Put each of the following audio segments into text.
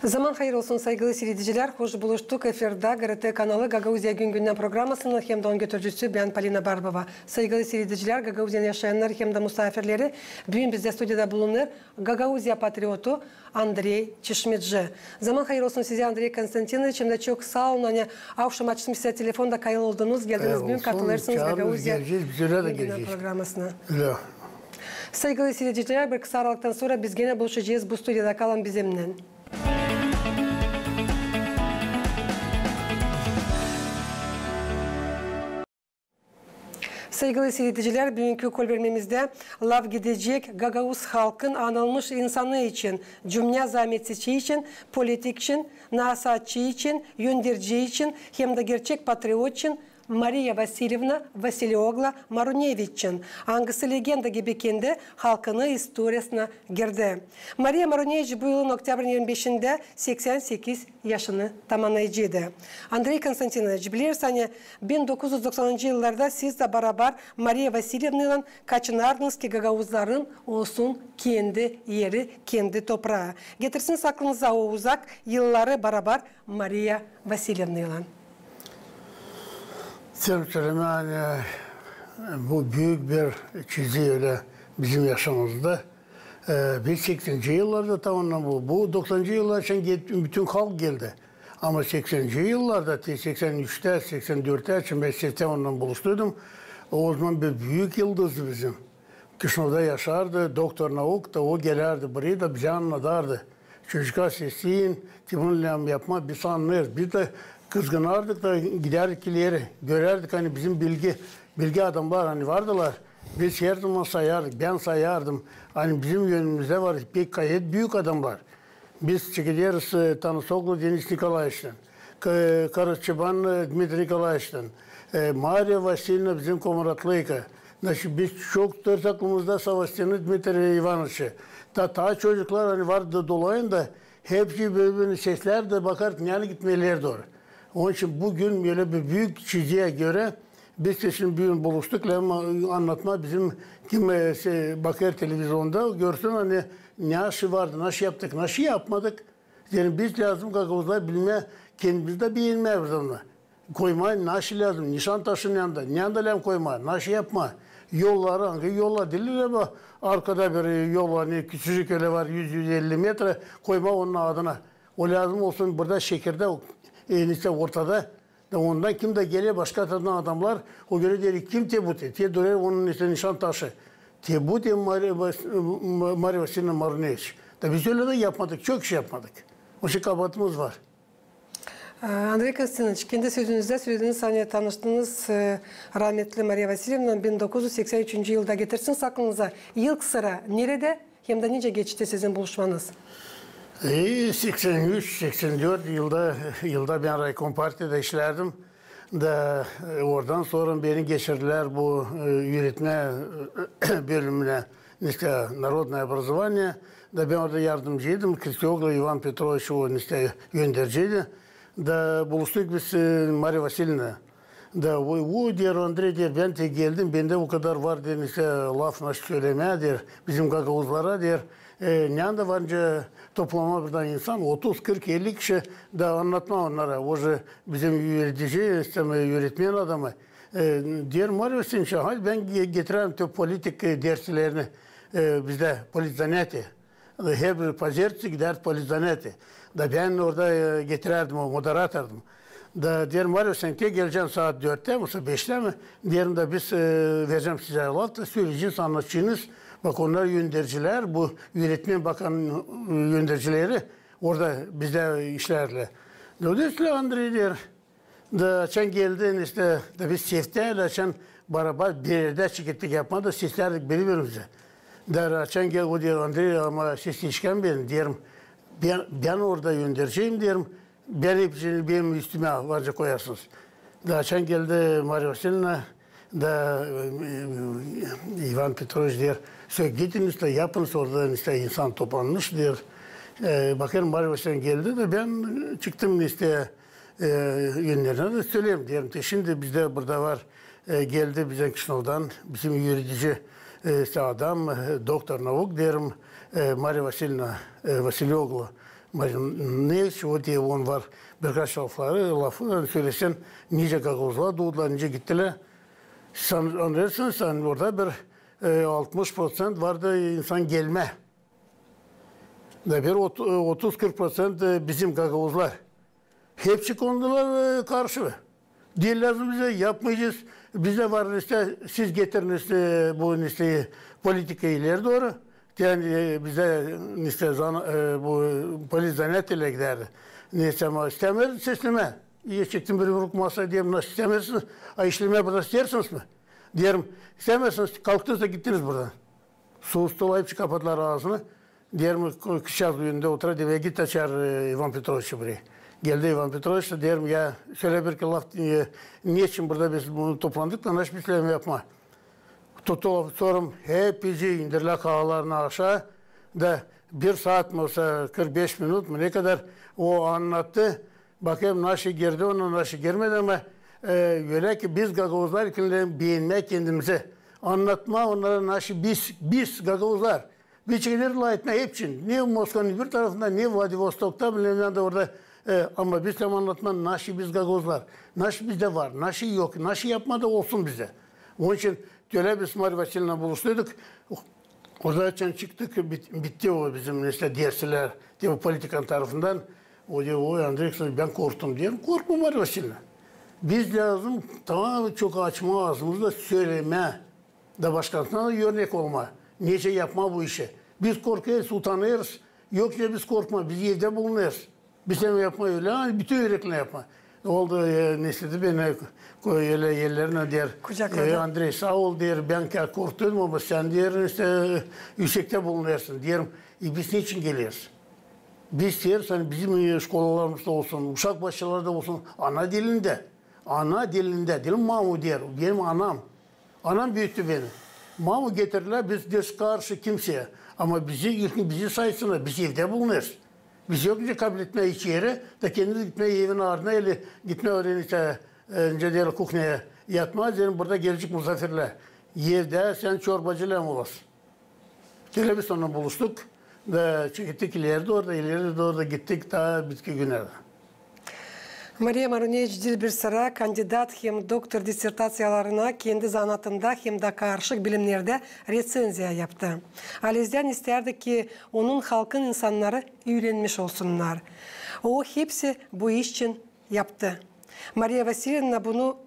Zaman hayır olsun saygılı seyirciler. Hoş buluştuk. Efirde GRT kanalı Gagauzya Gün programmasının hem de on götürücüsü ben Polina Barbova. Saygılı seyirciler, Gagauzya'nın yaşayanlar hem de misafirleri. Bugün bizde stüdyoda bulunur Gagauzya patriotu Andrei Çişmetci. Zaman hayır olsun size Andrei Konstantinovich. Hem de çok sağ olun. Hani akşam açtım size telefonda kayıt oldunuz. Geldiniz bugün katılırsınız Gagauzya Gün programmasına. Saygılı seyirciler, bir kısa aralıktan sonra biz gene buluşacağız bu stüdyoda kalan bizimle. Saygılı seyirciler, bugünkü kolvermemizde lav gidecek Gagauz halkın anılmış insanı için, cümle zahmetçi için, politik için, nasihatçı için, yöndirici için, hem de gerçek patriot için Mariya Vasilyevna Vasilyogla Marunevich'in hangisi legenda gibi kendi halkını istoryasına girdi. Mariya Marunevich bu yılın Oktyabr 25'inde 88 yaşını tamamlayıcıydı. Andrei Konstantinovich, bilirsiniz 1990 yıllarda siz de beraber Mariya Vasilyevna ile kaçınardınız ki Gagauzların olsun kendi yeri, kendi toprağı. Getirsiniz aklınıza o uzak yılları beraber Mariya Vasilyevna ile. Yani bu büyük bir çizgi öyle bizim yaşamımızda. Biz 80'ci yıllarda tamamen bu 90'cı yıllar için bütün halk geldi. Ama 80'ci yıllarda 83'te 84'te için ben sizden onunla buluştuydum. O zaman bir büyük yıldızdı bizim. Kışnav'da yaşardı, doktor Nauk da o gelirdi buraya da bize anladardı. Çocuklar sesleyin, timonlam yapma biz anlayırız. Biz de kızgınardık da giderdik ileri, görerdik hani bizim bilgi adamlar hani vardılar. Biz her zaman sayardık, ben sayardım. Hani bizim yönümüzde var pek gayet büyük adamlar. Biz çekileriz Tanısoglu Deniz Nikolaevич'ten, Karaçıban Dmitri Nikolaevич'ten, Mariya Vasilyevna bizim komuratlıydı. Biz çok dört aklımızda savaştığını Dmitri Ivanoviç'i. Ta çocuklar hani vardı dolayın da hepsi birbirine sesler de bakar yani gitmeleri doğru. Onun için bugün böyle bir büyük çizgiye göre biz de şimdi bugün buluştuk. Anlatma bizim kim bakar televizyonda görsün hani nasıl vardı, nasıl yaptık, nasıl yapmadık. Yani biz lazım Gagauzlar bilme, kendimiz de bilmeyiz onu. Koyma nasıl lazım, Nişantaşı'nın yanında lem koyma, nasıl yapma. Yolları hangi yollar değil ama arkada bir yol hani küçücük öyle var 100-150 metre koyma onun adına. O lazım olsun burada şekerde işte ortada. Ondan kim de geliyor başka taraftan adamlar o göre diyor kim tebut et. Diye duruyor onun işte Nişantaşı. Tebut et Mariya Vasilyevna Marunevich. Da biz öyle de yapmadık. Çok şey yapmadık. O şey kabahatımız var. Andrei Konstantinovich, kendi sözünüzde söylediğiniz hani tanıştığınız rahmetli Mariya Vasilyevna 1983 yılda getirsiniz aklınıza. Yıl sıra nerede hem de nice geçti sizin buluşmanız? 83-84 yılda ben Raykom Parti'de işlerdim. Da oradan sonra beni geçirdiler bu yürütme bölümüne. İşte Народное образование. Da ben orada yardımcıydım. Kristyoglu Ivan Petrovich o işte göndericiydi. Da buluştuk biz Mariya Vasilyevna. Da o diyor Andrei diyor ben de geldim. Bende o kadar var diyor işte laf nasıl söyleme diyor. Bizim Gagauzlara diyor. Neyanda varınca toplama buradan insan 30-40-50 kişi de anlatma onlara. O bizim yönetici, yönetmen adamı. Diyor Mariya Vasilyevna ben getireyim politik derslerini bizde polizaneti. Her bir pazartesi gider polizaneti. Da ben orada getirerdim o moderatörüm. Da diyorum Mariya sen geleceksin saat 4'te mi 5'te mi? Diyorum da biz vereceğim size alat söyleyeceğiz anlatacağınız. Bak onlar yöndericiler, bu yönetmen bakan yöndericileri orada bizde işlerle. Dolayısıyla Andrei diyor, da sen geldin işte, da biz sefteyle sen beraber bir yerde çıkıttık yapmadı, seslerdik birbirimize. Da sen gel o diyor Andrei ama ses işken benim diyorum, ben orada yöndericiyim diyorum, ben hepsini benim üstüme varca koyarsınız. Da sen geldi Mariya Vasilyevna, da Ivan Petrovich diyor, gidin işte yapınız oradan işte insan toplanmış diyor. Bakın Mariya Vasilyevna geldi de ben çıktım işte yönlerine de söyleyeyim diyorum. Şimdi bizde burada var geldi bize Kışnav'dan bizim yürütücü işte adam doktor Nauk diyorum Mariya Vasilyevna Vasilyoglu Ne o diye on var birkaç lafı söylesen nice Gagavuzlar doğdular, nice gittiler. Sen anlarsın, sen orada bir 60% vardı insan gelme. Ve bir 30-40% bizim Gagavuzlar. Hepsi kondular karşı. Değil lazım bize, yapmayacağız. Bize var işte, siz getirin işte bu işte politika ileri doğru. Yani bize işte bu polis zannetiyle giderdi. Neyse ama istemez sesleme. İyi çıktım bir yumruk masaya diyeyim, nasıl istemezsiniz? Ay işleme burada istersiniz mi? Diyelim istemezsiniz, kalktınız da gittiniz buradan. Soğuz dolayıp kapattılar ağzını. Diyelim kışaz düğünde oturuyor diye git açar Ivan Petrovic'i buraya. Geldi Ivan Petrovic da diyelim ya şöyle bir laf niçin burada biz bunu toplandık da nasıl bir şey yapma. Tutup sorum hepsi indirler havalarına aşağı da bir saat mi olsa 45 minut mu ne kadar o anlattı. Bakayım nasıl girdi onu nasıl girmedi ama öyle ki biz Gagavuzlar ikilinden beğenmek kendimize anlatma onlara nasıl biz Gagavuzlar bir şeyler etme hepsini. Niye Moskova'nın bir tarafında niye Vladivostok'ta bilmem de orada ama biz tam anlatma nasıl biz Gagavuzlar nasıl bizde var nasıl yok nasıl yapma da olsun bize. Onun için öyle biz Mari Vasilyevna'yla buluştuyduk. O zaten çıktık bitti o bizim işte dersler diye politikan tarafından. O diyor o Andrei ben korktum diyorum. Korkma Mari Vasilyevna. Biz lazım tamam çok açma ağzımızda söyleme da başkasına da örnek olma. Niçin yapma bu işi. Biz korkuyoruz, utanıyoruz. Yoksa biz korkma, biz evde bulunuyoruz. Biz hem yapma öyle, bütün yürekle yapma. Oldu nesledi beni öyle yerlerine der. Andrei sağ ol der, ben korktum ama sen der işte yüksekte bulunuyorsun. Diyelim, biz niçin geliyoruz? Biz diyoruz hani bizim şkolalarımızda olsun, uşak başlarında olsun, ana dilinde. Ana dilinde, dilim Mamu der, benim anam. Anam büyüttü beni. Mamu getirdiler, biz de karşı kimseye. Ama bizi sayısına, biz evde bulunuyoruz. Biz yok ki kabul etme hiç yere, da kendiniz gitme evin ardına, gitme öğrenirse, önce diyelim kukneye yatmaz, yani burada gelecek misafirler. Evde sen çorbacıyla mı olasın? Şöyle bir sonra buluştuk. Ve gittik ileri doğru gittik ta bitki günlerde. Maria Maruneviç Dilbersara kandidat hem doktor dissertatsiyalarına kendi zanatında hem de karışık bilimlerde resenziya yaptı. Alizden isterdi ki onun halkın insanları öğrenmiş olsunlar. O hepsi bu iş için yaptı. Maria Vasilyevna bunu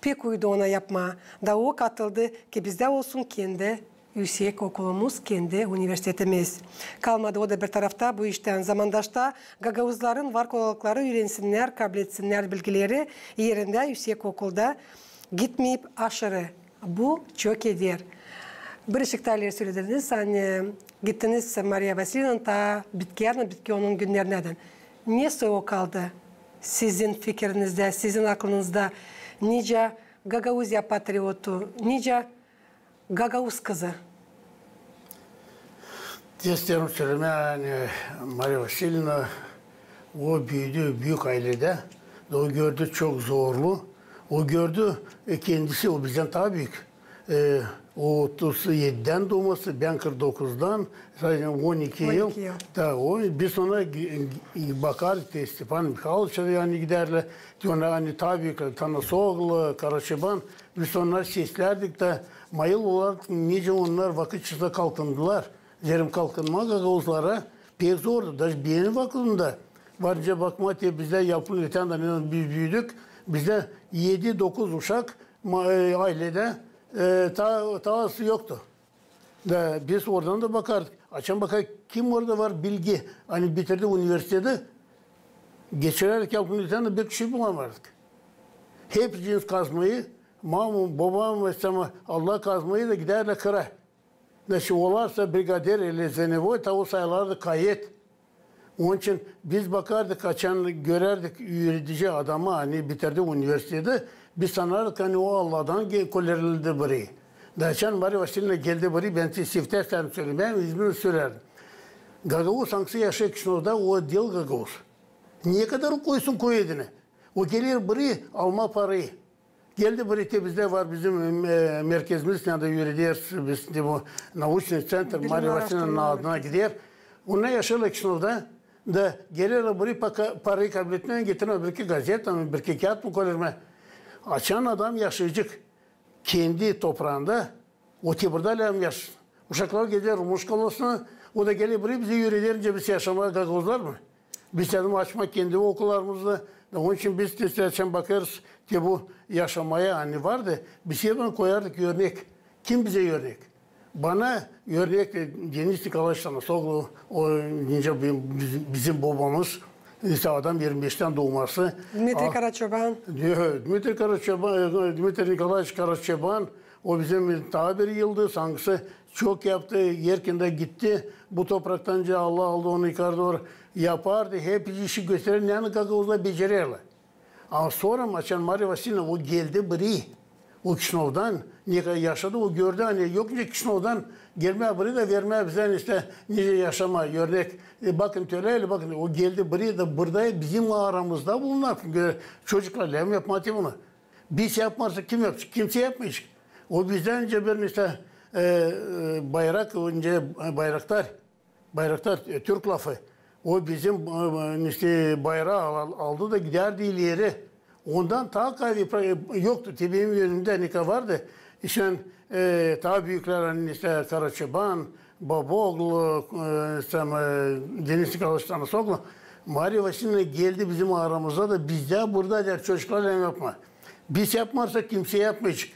pek uydu ona yapma. Da o katıldı ki bizde olsun kendi yüksek okulumuz, kendi üniversitetimiz. Kalmadı o da bir tarafta bu işten. Zamandaşta Gagavuzların var kolaylıkları öğrensinler, kabul etsinler bilgileri yerinde yüksek okulda gitmeyip aşırı. Bu çok eder. Bir ışıklarla söylediniz, hani gittiniz Maria Vasilyevna'nın ta bitki onun günlerinden. Niye soğuk kaldı sizin fikrinizde, sizin aklınızda? Nice Gagavuzya patriotu, nice Gagavuz kızı. İsterim söyleme yani Maria Vasilyevna o büyüdü büyük ailede. O gördü çok zorlu. O gördü kendisi o bizden daha büyük. O 37'den doğması, ben 49'dan, sadece 12 yıl. Bir sonra bakar Stepan Mikhailovich yani giderler. Sonra hani tabii ki Tanasoğlu, Karaçaban, biz sonra seslerdik de mayıl olarak nice onlar vakitçide kalkındılar. Yerim kalkınma Gagavuzlara pek zordu. Da benim vaktımda varınca bakma diye bize yapılıyor. Biz büyüdük. Bizde 7-9 uşak ailede tavası yoktu. Da biz oradan da bakardık. Açan bakar kim orada var bilgi. Hani bitirdi üniversitede. Geçirerek yapılıyor. Bir kişi bulamadık. Hep cins kazmayı, babam mesela Allah kazmayı da giderle kıra. Nasıl olarsa brigader ile zenevoy o sayılarda kayıt. Onun için biz bakardık, açan görerdik yürütücü adamı hani bitirdi üniversitede. Biz sanardık hani o Allah'dan kollerildi burayı. Daçan Maria Vasilyevna geldi burayı, ben size siftersen söyleyeyim, ben İzmir'i söylerdim. Gagavuz hangisi yaşayak için orada, o değil Gagavuz. Niye kadar koysun koyedini? O gelir burayı, alma parayı. Geldi buraya bizde var bizim merkezimiz, yani yürüdüyor, biz de bu Naучный центр Maria Vasilyevna'nın adına gidiyor. Onunla yaşarlık için orada. da gelir buraya parayı kabul etmeyen getiren bir gazete mi, bir kağıt mı koyarma. Açan adam yaşayacak. Kendi toprağında o tiburda lem yaşasın. Uşaklar gider Muşkalasına, o da gelir buraya bizi yürüyerince biz yaşamaya gagozlar mı? Biz adım açmak kendi okullarımızda. Onun için biz de bakarız ki bu yaşamaya hani vardı. Bir şey ben koyardık örnek. Kim bize örnek? Bana örnek Deniz Nikolaş'tan Soğlu, o bizim babamız. İşte adam 25'ten doğması. Dmitri Karaçoban. Dmitri Karaçoban, Dmitri Nikolaş Karaçoban. O bizim tabir yıldız hangisi çok yaptı. Yerkinde gitti. Bu topraktan Allah aldı onu yıkardı. Yapardı. Hep işi gösterir. Yani Gagavuz'da becerirler. Ama sonra Maçan Maria Vasilyevna o geldi buraya. O Kişinov'dan yaşadı. O gördü hani yok nice Kişinov'dan gelmeye buraya da vermeye bizden işte nice yaşama örnek. Bakın töleyle bakın o geldi buraya da burada bizim aramızda bulunan çocuklarla hem yapmadı bunu. Biz yapmazsak kim yapacak? Kimse yapmayacak. O bizden önce bir işte bayrak önce bayraktar Türk lafı. O bizim işte bayrağı aldı da giderdi ileri. Ondan daha kaybı yoktu. Benim yönümde nika vardı. İşte daha büyükler hani işte Karaçoban, Baboğlu, Deniz Nikolaş'tan Soğlu. Maria Vasilyevna geldi bizim aramıza da biz de burada der çocuklarla yapma. Biz yapmazsak kimse yapmayacak.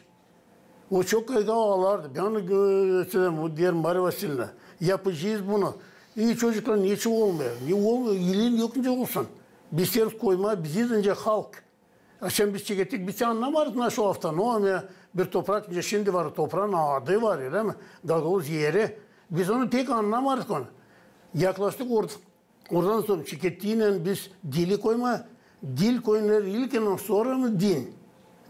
O çok kaygı ağlardı. Ben onu diğer Maria Vasilyevna yapacağız bunu. İyi çocuklar niçin olmuyor? Niye olmuyor? İyiliğin yokunca olsun. Biz yer koyma, biziz önce halk. Şimdi biz çekettik, biz anlamadık nasıl hafta. Ne olmuyor? Bir toprak, şimdi var toprağın adı var değil mi? Gagavuz yeri. Biz onu pek anlamadık onu. Yaklaştık oradan sonra çekettiğiyle biz dili koyma. Dil koyunlar ilken sonra mı din?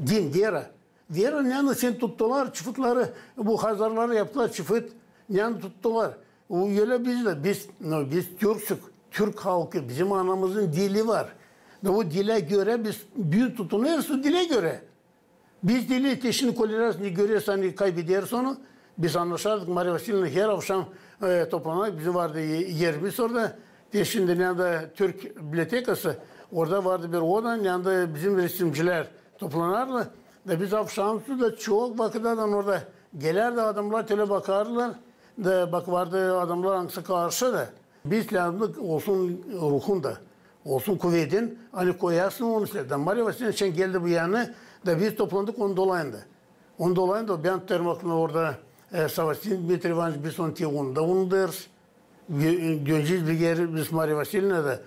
Din, vera. Vera yani sen tuttular, çıfıtları, bu Hazarları yaptılar çıfıt. Yani tuttular. O öyle biz Türksük. Türk halkı, bizim anamızın dili var. O dile göre biz bir tutunuyoruz, o dile göre. Biz dili teşini koyarız, ne görüyoruz, hani kaybederiz onu. Biz anlaşardık, Maria Vasilyevna her akşam toplanak, bizim vardı yerimiz orada. Teşinde yanında Türk bibliotekası, orada vardı bir odan, yanında bizim resimciler toplanardı. Ve biz akşamüstü de çok vakıdadan orada gelerdi adamlar, tele bakardılar. De bak vardı adamlar hangisi karşı da. Biz lazımlık olsun ruhunda. Olsun kuvvetin, hani koyarsın onu isterden. Maria Vasilyevna sen geldi bu yana da biz toplandık onun dolayında. Onun dolayında ben termakla orada Savaşçı Dmitri Ivanoviç biz onu tiyonda onu deriz. Döneceğiz bir yer biz Maria Vasilyevna da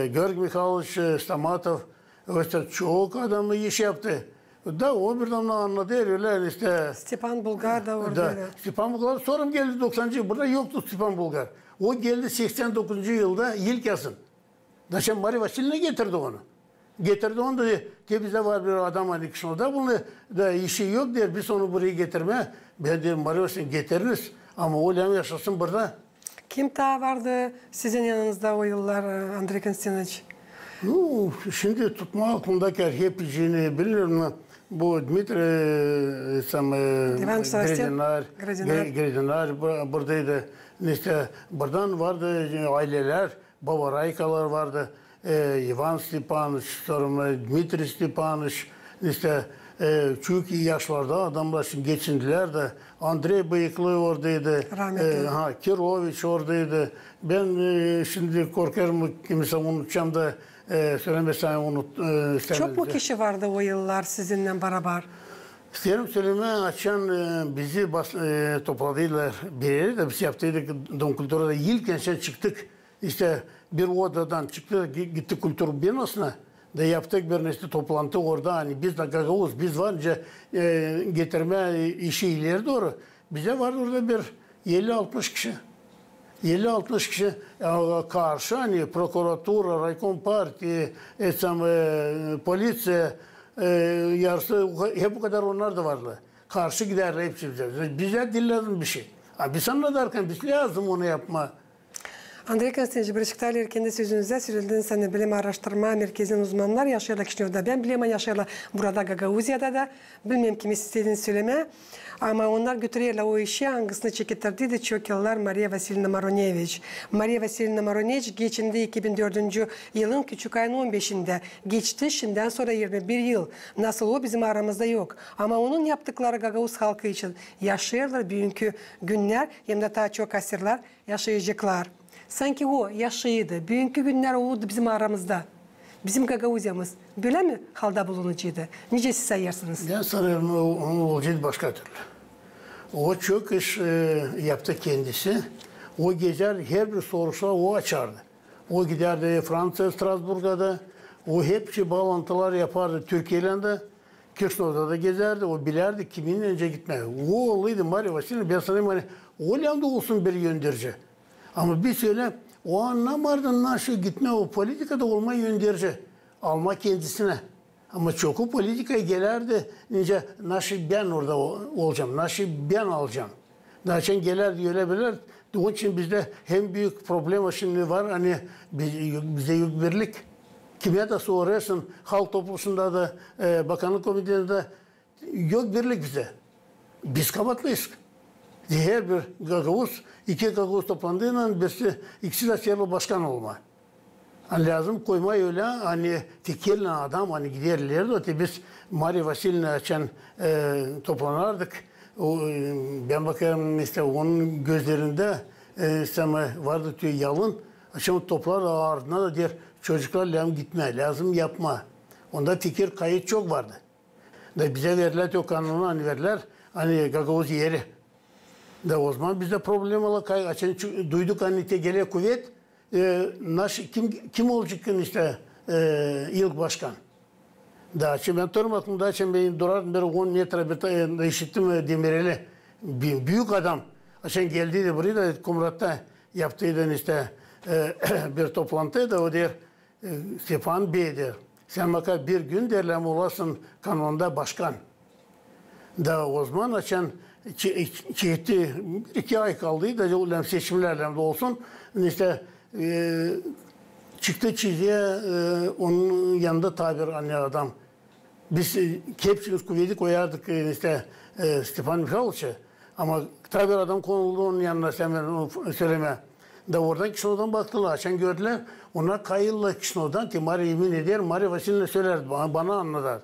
Georg Mikhailovich Stamatov işte çok adamı iş yaptı. Da o birden anladı öyle işte. Stepan Bulgar da oradaydı. Stepan Bulgar sonra geldi 90. yıl. Burada yoktu Stepan Bulgar. O geldi 89. yılda ilk yazın. Daşan Maria Vasilyevna getirdi onu. Getirdi onu da ki bize var bir adam hani Kişinov'da bunu da işi yok der. Biz onu buraya getirme. Ben dedim Maria Vasilyevna getiririz. Ama o lan yaşasın burada. Kim daha vardı sizin yanınızda o yıllar Andrei Konstantinovich? Şimdi tutma aklımdaki hepsini biliyorum. Bu Dmitri Gredinar buradaydı. İşte buradan vardı aileler, Baba Raykalar vardı. Ivan Stepanoviç, sonra Dmitri Stepanoviç, işte çok iyi yaşlarda adamlar şimdi geçindiler de. Andrei Bıyıklı oradaydı. Kiroviç oradaydı. Ben şimdi korkarım kimse unutacağım da söylemesem Çok mu kişi vardı o yıllar sizinle beraber? İsterim söyleme açan bizi topladılar bir yere de biz yaptıydık Don Kültür'de ilk sen çıktık. İşte bir odadan çıktık gittik kültür binasına da yaptık bir işte toplantı orada hani biz de Gagavuz biz varınca getirme işi ileri doğru. Bize vardı orada bir 50-60 kişi. 50-60 kişi karşı hani prokuratura, raykom parti, politsiya yarısı hep bu kadar onlar da vardı. Karşı giderler hepsi bize. Bize dil lazım bir şey. Biz anladarken biz lazım onu yapma. Andrei Konstantinovich, Birleşik kendi sözünüzde Sürüldüğün Sene Bilim Araştırma Merkezi'nin uzmanlar yaşıyorlar Kişinev'de. Ben bilmem yaşıyorlar burada Gagauzya'da da. Bilmem kimi istediğini söyleme. Ama onlar götürüyorlar o işi. Hangisini çektirdi de çok yıllar Maria Vasilyevna Maronevich. Maria Vasilyevna Maronevich geçinde 2004. yılın küçük ayın 15'inde geçti. Şimdiden sonra 21 yıl. Nasıl o bizim aramızda yok. Ama onun yaptıkları Gagauz halkı için yaşıyorlar. Bugünkü günler hem de daha çok asırlar yaşayacaklar. Sanki o yaşaydı. Bugünkü günler oldu bizim aramızda. Bizim Gagauzya'mız böyle mi halda bulunucuydu? Nice siz sayırsınız? Ben sanırım onun olacağı başka türlü. O çok iş yaptı kendisi. O gezer her bir soruşa o açardı. O giderdi Fransa, Strasbourg'a da. O hepsi bağlantılar yapardı Türkiye'yle de. Kirşnov'da da gezerdi. O bilerdi kimin önce gitmeye. O oğluydu Maria Vasilyevna. Ben sanırım hani o da olsun bir gönderici. Ama bir söyle o anlamardı nasıl gitme o politikada olma gönderici. Alma kendisine. Ama çok o politikaya gelerdi. Nice nasıl ben orada olacağım, nasıl ben alacağım. Daha için gelerdi öyle bilir. Onun için bizde hem büyük problem şimdi var hani bize yok birlik. Kime de soruyorsun halk topluluğunda da bakanlık komitesinde yok birlik bize. Biz kabatlıyız. Her bir Gagavuz, iki Gagavuz toplandığında birisi ikisi de siyerli başkan olma. Hani lazım koymayı öyle hani fikirli adam hani giderlerdi. De biz Maria Vasilyevna için toplanırdık. Ben bakarım işte onun gözlerinde sana vardı diyor yalın. Şimdi toplar ardına da diyor çocuklar lazım gitme, lazım yapma. Onda fikir kayıt çok vardı. Da bize verilen o kanunu hani verirler hani Gagavuz yeri. Da o zaman bizde problem olarak duyduk hani gele kuvvet kim olacak işte ilk başkan. Daha şimdi ben durmadım daha şimdi ben durardım bir 10 metre işittim Demirel'i büyük adam. Şimdi geldiydi buraya da Kumrat'ta yaptıydı işte bir toplantıydı o der Stefan Bey der. Sen bakar bir gün derler olasın kanonda başkan. Da o zaman açan çekti, 2 ay kaldıydı da seçimlerle de olsun. İşte çıktı çiziye onun yanında tabir anne adam. Biz hepsimiz kuvveti koyardık işte Stefan Mikhailovic'e. Ama tabir adam konuldu onun yanına sen söyleme. Da oradan Kişinov'dan baktılar. Sen gördüler. Onlar kayıldı Kişinov'dan ki Maria yemin eder. Maria Vasilyevna söylerdi bana anladılar.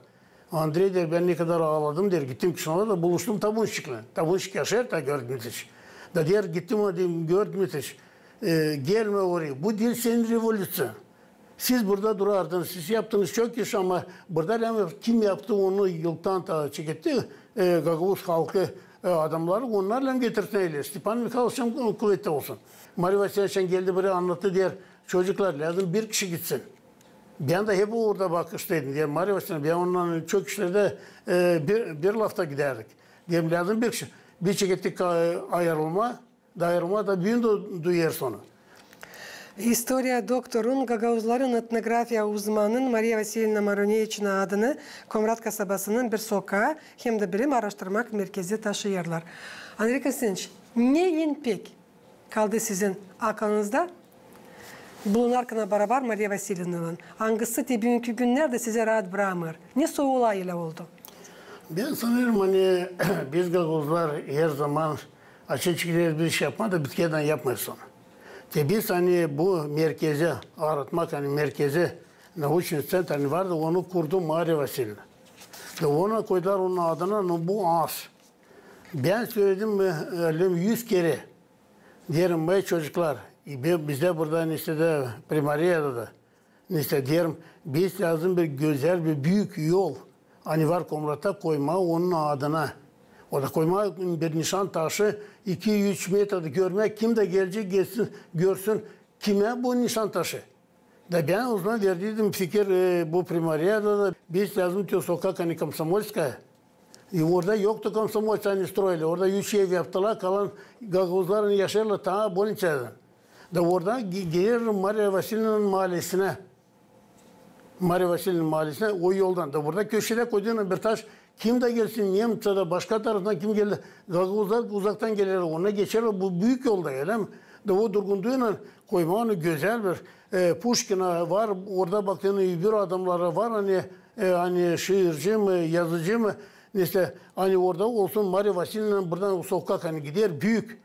Andrei der ben ne kadar ağladım der. Gittim Kişinov'a da buluştum Tabunşik'le. Tabunşik yaşar da gördüm hiç. Da diğer gittim o diyeyim gördüm hiç. Gelme oraya. Bu değil senin revolüsyon. Siz burada durardınız. Siz yaptınız çok iş ama burada kim yaptı onu yıldan ta çeketti. Gagavuz halkı adamları onlarla getirsin. Stepan Mikhailovic'in kuvveti olsun. Maria Vasilyevna geldi buraya anlattı diğer çocuklar lazım bir kişi gitsin. Ben de hep orada bakıştaydım. Diye Maria Vasilyevna ben onların çok işlerde bir lafta giderdik. Diyelim lazım bir kişi. Bir çekettik ayrılma da büyün duyar sonu. Historia doktorun Gagauzların etnografiya uzmanının Maria Vasilyevna Maronevich'in adını Komrat kasabasının bir sokağı hem de bilim araştırmak merkezi taşıyorlar. Andrei Konstantinovich, ne en pek kaldı sizin aklınızda? Bulunarken beraber Maria Vasilyevna'nın hangisi de bugünkü günlerde size rahat bırakmıyor? Ne olayla oldu? Ben sanırım hani biz Gagavuzlar her zaman açık bir iş yapma da bitkiden yapmayız sonra. Biz hani bu merkeze aratmak hani merkeze Naучный центр hani vardı onu kurdu Maria Vasilyevna. Ve ona koydular onun adına bu az. Ben söyledim 100 kere. Diyelim bay çocuklar bizde burada işte de Primariyada da işte diyelim biz lazım bir güzel bir büyük yol hani var Komrat'a koyma onun adına. O da koyma bir nişan taşı 2-3 metrede görmek kim de gelecek gelsin görsün kime bu nişan taşı. Da ben o zaman verdiydim fikir bu Primariyada da biz lazım diyor sokak hani Komsomolskaya. Orada yoktu Komsomolskaya hani stroyla. Orada 3 ev yaptılar kalan Gagavuzların yaşarlar ta Bolinçay'dan. Da orada gelirim Maria Vasilyevna'nın mahallesine. Maria Vasilyevna'nın mahallesine o yoldan da burada köşede koyduğun bir taş kim de gelsin Nemça'da başka taraftan kim gelir Gagavuzlar uzaktan gelirler ona geçerler bu büyük yolda öyle mi? Da o durgunluğuyla koymanı güzel bir Pushkin'a var. Orada baktığın bir adamlara var hani şiirci mi, yazıcı mı? Neyse hani orada olsun Maria Vasilyevna buradan o sokak hani gider büyük.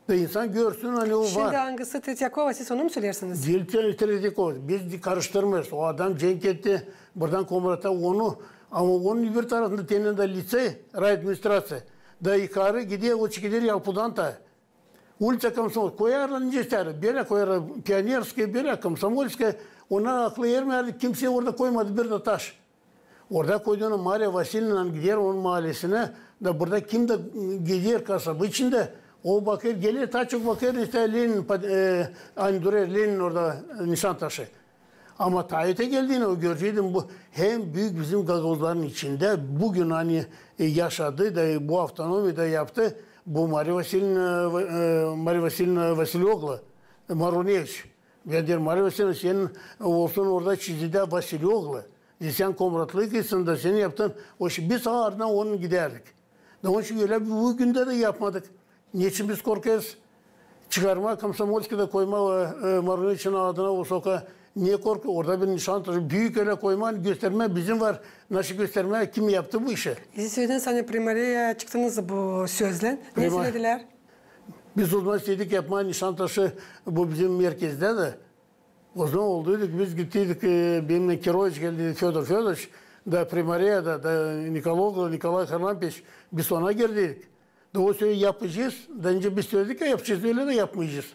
Da insan görsün hani o var. Şimdi hangisi Tretyakova, siz onu mu söylersiniz? Dilten Tretyakova. Biz karıştırmıyoruz. O adam cenk etti. Buradan Komrat'a onu. Ama onun bir tarafında teninde lise, rayadministrası. Da yukarı gidiyor o çıkıdır Yalpudan da. Улица Комсомольская. Koyarlar nice ister. Böyle koyarlar. Pionerskaya, böyle Komsomolskaya. Ona aklı ermedi. Kimse orada koymadı bir de taş. Orada koyduğunu Maria Vasilyevna gider onun mahallesine. Da burada kim de gidiyor kasabı içinde. O bakır gelir, ta çok bakır işte Lenin, aynı duruyor Lenin orada Nişantaşı. Ama Tayyip'e geldiğinde o göreceğim bu hem büyük bizim gagozların içinde bugün hani yaşadı da bu avtonomi da yaptı. Bu Maria Vasilyevna Vasilyoglu, Maronevich. Ben diyorum Maria Vasilyevna senin olsun orada çizide Vasilyoglu. Sen komratlıkısın da seni yaptın. O şey biz ardından onun giderdik. Da onun için öyle bugün de yapmadık. Niçin biz korkuyoruz? Çıkarma, Komsomolska'da koyma Maronevich'in adına o sokağa. Niye korku? Orada bir Nişantaşı büyük öyle koyma, gösterme bizim var. Nasıl gösterme? Kim yaptı bu işi? Siz söylediniz hani primariye çıktınız bu sözle. Ne söylediler? Biz o zaman istedik yapma Nişantaşı bu bizim merkezde de. O zaman olduyduk. Biz gittiydik. Benimle Kiroviç geldi, Fyodor Fyodoroviç. Da primariye da Nikolay Harlampiç. Biz ona girdik. Da o söyleyi yapacağız. Da önce biz söyledik ya yapacağız. Öyle de yapmayacağız.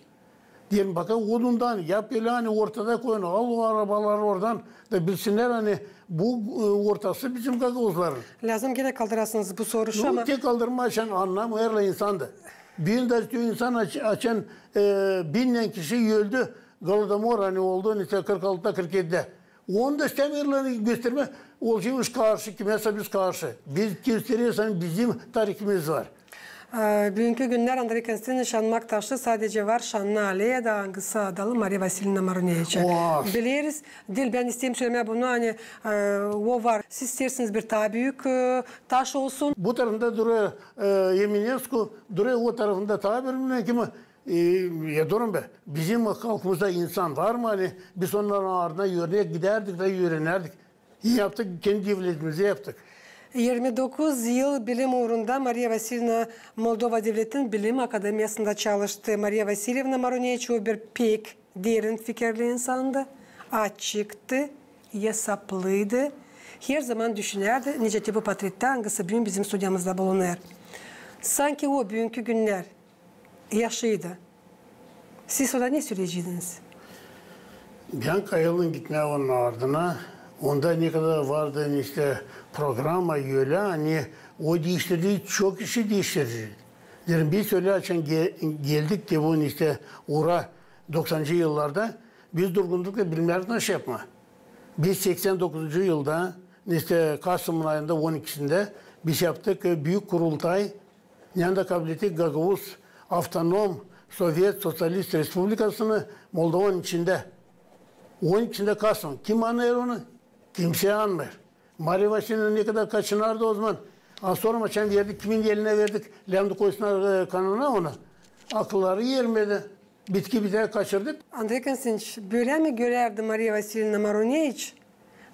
Diyelim bakalım onundan yap öyle hani ortada koyun. Al o arabaları oradan da bilsinler hani bu ortası bizim gagozların. Lazım gene kaldırasınız bu soru şu ama. Tek kaldırma açan anlam herle insandı. Bir de insan açan binle kişi öldü. Galatamor hani oldu işte 46'da 47'de. Onu da istemiyorlar gösterme. Olacakmış karşı kimse biz karşı. Biz gösteriyorsan bizim tarihimiz var. Bugünkü günler Andrei Konstantin Şanmak taşı sadece var Şanlı Ali'ye da hangisi adalı Maria Vasilyevna Maronevich'e. Biliriz. Ben isteyeyim söylemeye bunu hani o var. Siz istersiniz bir daha büyük taş olsun. Bu tarafında duruyor Yeminescu, duruyor o tarafında tabir kimi ya durun be. Bizim halkımızda insan var mı hani biz onların ardına yürüye giderdik de yürünerdik. İyi yaptık kendi devletimizi yaptık. 29 yıl bilim uğrunda Maria Vasilyevna Moldova Devleti'nin Bilim Akademiyası'nda çalıştı. Maria Vasilyevna Maronevich bir pek derin fikirli insandı. Açıktı, hesaplıydı. Her zaman düşünerdi. Nice tipi patritte hangisi bugün bizim stüdyomuzda bulunur. Sanki o bugünkü günler yaşıydı. Siz ona ne söyleyeceksiniz? Ben Kayalı'nın gitmeye onun ardına. Onda ne kadar vardı işte programa öyle hani o değiştirdiği çok işi değiştirdi. Derim biz öyle açan geldik de bunun işte uğra 90'cı yıllarda biz durgunlukla bilimler nasıl yapma. Biz 89. yılda işte Kasım'ın ayında 12'sinde biz yaptık büyük kurultay. Yanında kabiliyeti Gagavuz Avtonom Sovyet Sosyalist Respublikası'nı Moldova'nın içinde. Onun içinde Kasım. Kim anlar onu? Kimse anlar. Maria Vasilyevna ne kadar kaçınardı o zaman. Sonra maçan verdik, kimin eline verdik. Lemdi koysunlar kanına ona. Akılları yermedi. Bitki bir daha kaçırdık. Andrei Konstantinovich, böyle mi görerdi Maria Vasilyevna Maronevich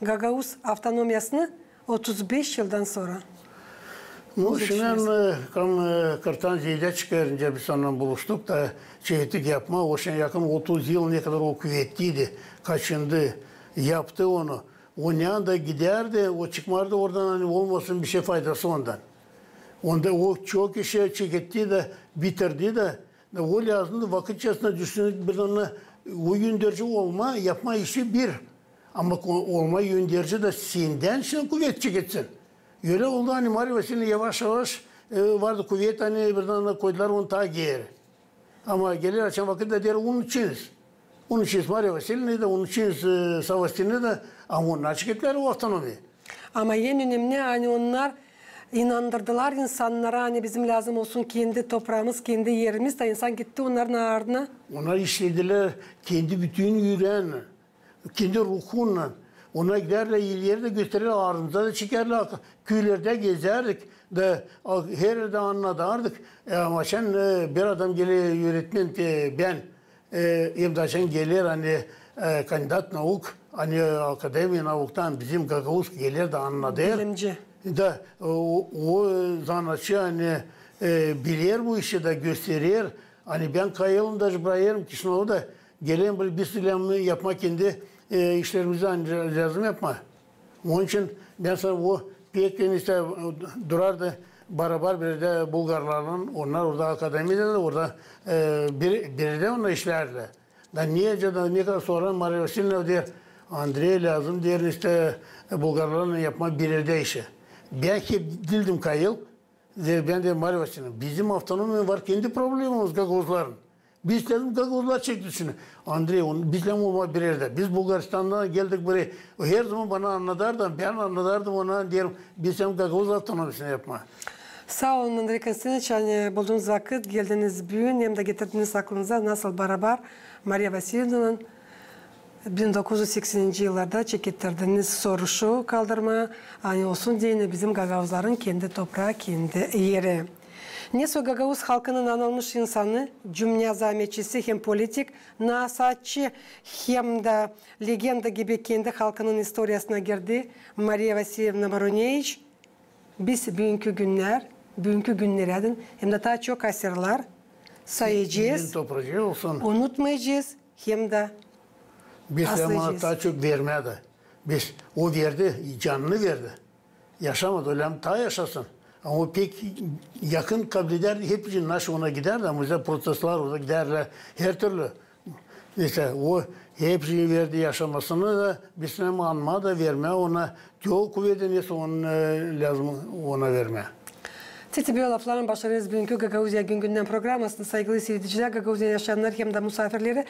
Gagavuz avtonomyasını 35 yıldan sonra? Şimdi Kırtancı'da çıkarınca biz onunla buluştuk da çeyitlik yapma. O şey yakın 30 yıl ne kadar o kuvvetliydi. Kaçındı, yaptı onu. O ne anda giderdi, o çıkmardı oradan hani olmasın bir şey faydası ondan. Onda o çok işe çeketti de bitirdi de o lazımdı vakit içerisinde düşündük bir ona o yönderici olma, yapma işi bir. Ama olma yönderici de senden şimdi kuvvet çeketsin. Öyle oldu hani Maria Vasilyevna yavaş yavaş vardı kuvvet hani birden koydular onu ta geri. Ama gelir açan vakitte der onun içiniz. Onun için Maria Vasilyevna'yı da onun için Savaşçı'nı da ama onlar çıktılar o avtonomi. Ama en önemli hani onlar inandırdılar insanlara hani bizim lazım olsun kendi toprağımız, kendi yerimiz de insan gitti onların ardına. Onlar işlediler kendi bütün yüreğini, kendi ruhunla. Ona giderler, ileri de gösterirler, ağrımıza da çekerler, köylerde gezerdik. De, her yerde anladardık. Ama sen bir adam geliyor öğretmen ben imdaşan gelir hani kandidat nauk, hani akademi nauktan bizim Gagavuz gelir de anladı. Bilimci. Da o zanatçı hani bilir bu işi de gösterir. Hani ben kayalım da bırakırım ki o da gelin bir sülemi yapmak kendi işlerimizi lazım yapma. Onun için ben sana o pek işte durardı beraber bir de Bulgarlarla onlar orada akademide de orada biri de onlar işlerdi. Da niye ne kadar sonra Maria Vasilyevna der Andrei lazım der işte Bulgarlarla yapma bir de işi. Ben hep dildim kayıl. Ben de Maria Vasilyevna bizim avtonomi var kendi problemimiz Gagavuzların. Biz dedim Gagavuzlar çekti şunu. Andrei bizle olma bir yerde. Biz Bulgaristan'dan geldik buraya. O her zaman bana anlatardı. Ben anlatardım ona diyelim. Biz hem Gagavuz avtonomisini yapma. Sağ olun Andrei Konstantinoviç. Yani bulduğunuz vakit geldiniz bugün hem de getirdiniz aklınıza nasıl beraber Maria Vasilyevna'nın 1980 yıllarda çekittirdiğiniz soruşu kaldırma hani olsun diye bizim Gagavuzların kendi toprağı, kendi yeri. Neso Gagavuz halkının anılmış insanı, cümle zahmetçisi hem politik, nasatçı hem de legenda gibi kendi halkının historiasına girdi Maria Vasilyevna Maruneviç. Biz bugünkü günlerden hem de daha çok asırlar sayacağız, unutmayacağız hem de biz ona daha çok vermedi. Biz o verdi, canını verdi. Yaşamadı, öyle ta yaşasın. Ama pek yakın kabul eder, hep naş ona gider de, mesela protestler orada giderler, her türlü. İşte o hepsini verdi yaşamasını da, biz anma da verme, ona çok kuvveti neyse onun lazım ona verme. Tetibiyo lafların başarınız bugünkü Gagavuzya Günden programmasında saygılı seyirciler, Gagavuzya yaşayanlar hem de misafirleri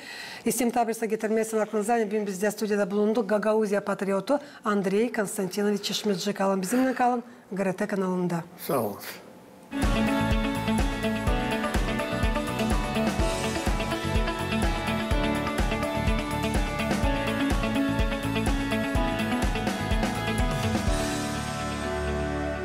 isim tabirse getirmesin aklınıza. Bugün bizde stüdyoda bulunduk Gagavuzya patriotu Andrei Konstantinoviç Çeşmeci kalın bizimle kalın. GRT kanalında. Sağ olun.